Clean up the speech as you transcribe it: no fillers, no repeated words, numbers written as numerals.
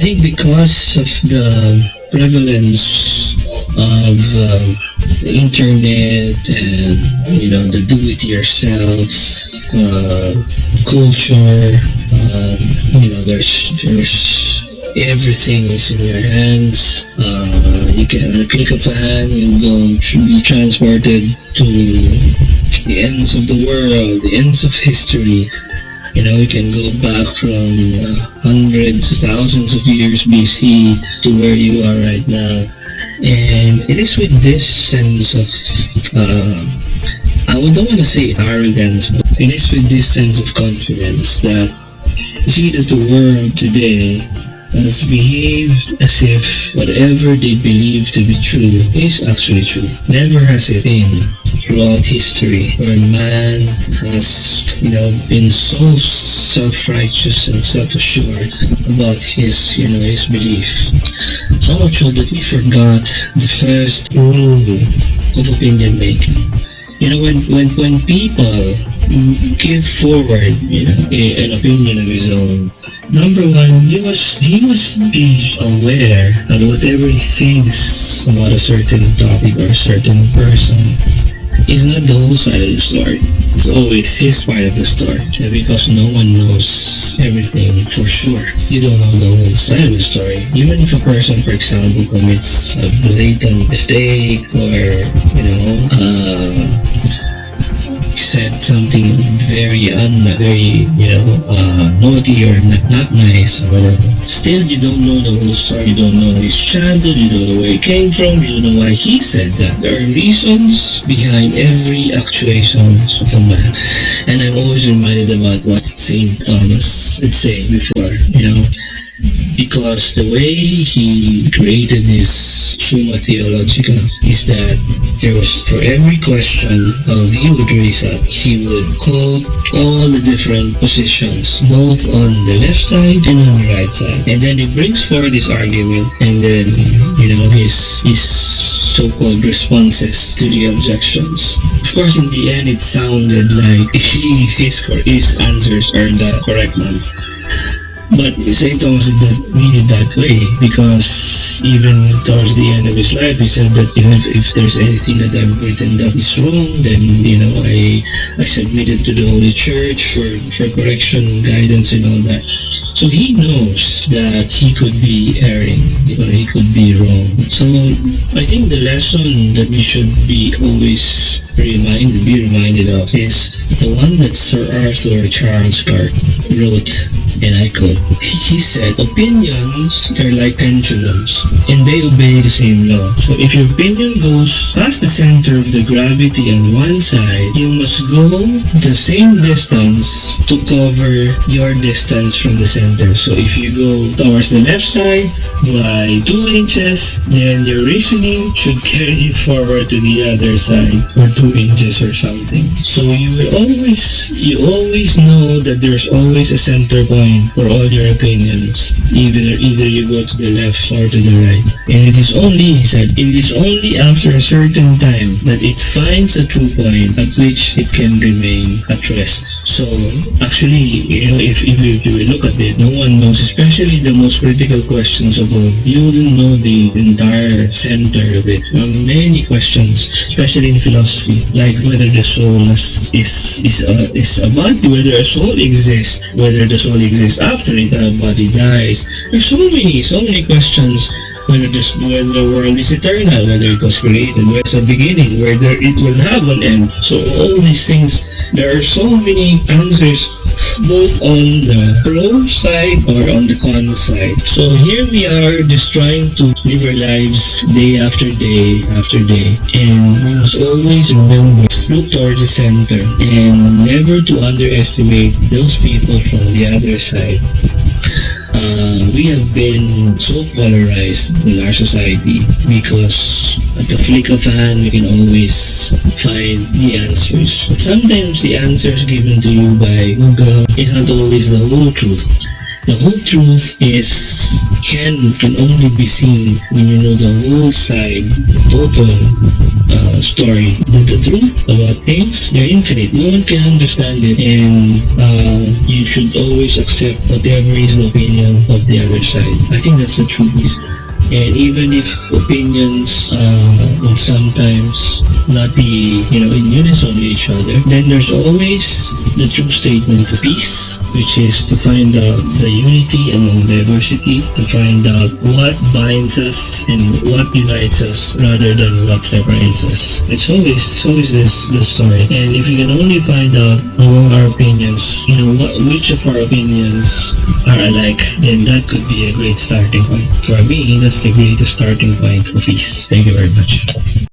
think because of the prevalence of the internet and the do-it-yourself culture, there's everything is in your hands. You can, at a click of a hand, you go be transported to the ends of the world, the ends of history. You can go back from hundreds, thousands of years BC to where you are right now. And it is with this sense of, I don't want to say arrogance, but it is with this sense of confidence that you see that the world today has behaved as if whatever they believe to be true is actually true. Never has it been throughout history where man has, been so self-righteous and self-assured about his belief. So much so that we forgot the first rule of opinion making. When people give forward, an opinion of his own, number one, he must be aware that whatever he thinks about a certain topic or a certain person is not the whole side of the story. It's always his part of the story. And because no one knows everything for sure, you don't know the whole side of the story. Even if a person, for example, commits a blatant mistake or, said something very naughty or not nice or whatever. Still, you don't know the whole story. You don't know his childhood. You don't know where he came from. You don't know why he said that. There are reasons behind every actuation of a man. And I'm always reminded about what Saint Thomas would say before, because the way he created his Summa Theologica is that there was, for every question he would raise up, he would quote all the different positions, both on the left side and on the right side. And then he brings forward his argument, and then, his so-called responses to the objections. Of course, in the end, it sounded like his answers are the correct ones. But St. Thomas did not mean it that way, because even towards the end of his life, he said that if there's anything that I've written that is wrong, then I submit it to the Holy Church for correction, guidance, and all that. So he knows that he could be erring, he could be wrong. So I think the lesson that we should be always reminded of is the one that Sir Arthur Charles Clarke wrote, and I quote, he said, opinions are like pendulums, and they obey the same law. So if your opinion goes past the center of the gravity on one side, you must go the same distance to cover your distance from the center. So if you go towards the left side by 2 inches, then your reasoning should carry you forward to the other side for 2 inches or something. So you always know that there's always a center point for all your opinions. Either you go to the left or to the right. And it is only, he said, it is only after a certain time that it finds a true point at which it can remain at rest. So actually, if you look at it, no one knows, especially the most critical questions of all. You wouldn't know the entire center of it. Many questions, especially in philosophy, like whether the soul is a body, whether a soul exists, whether the soul exists after the body dies. There's so many questions. Whether the world is eternal, whether it was created, whether it's a beginning, whether it will have an end. So all these things, there are so many answers, both on the pro side or on the con side. So here we are just trying to live our lives day after day after day. And we must always remember, look towards the center and never to underestimate those people from the other side. We have been so polarized in our society because at the flick of a hand we can always find the answers. But sometimes the answers given to you by Google is not always the whole truth. The whole truth can only be seen when you know the whole side, the total story. But the truth about things, they're infinite. No one can understand it, and you should always accept whatever is the opinion of the other side. I think that's the truth. And even if opinions will sometimes not be, in unison with each other, then there's always the true statement of peace, which is to find out the unity among diversity, to find out what binds us and what unites us rather than what separates us. It's always the story. And if you can only find out among our opinions, which of our opinions are alike, then that could be a great starting point. For me, that's the greatest starting point of peace. Thank you very much.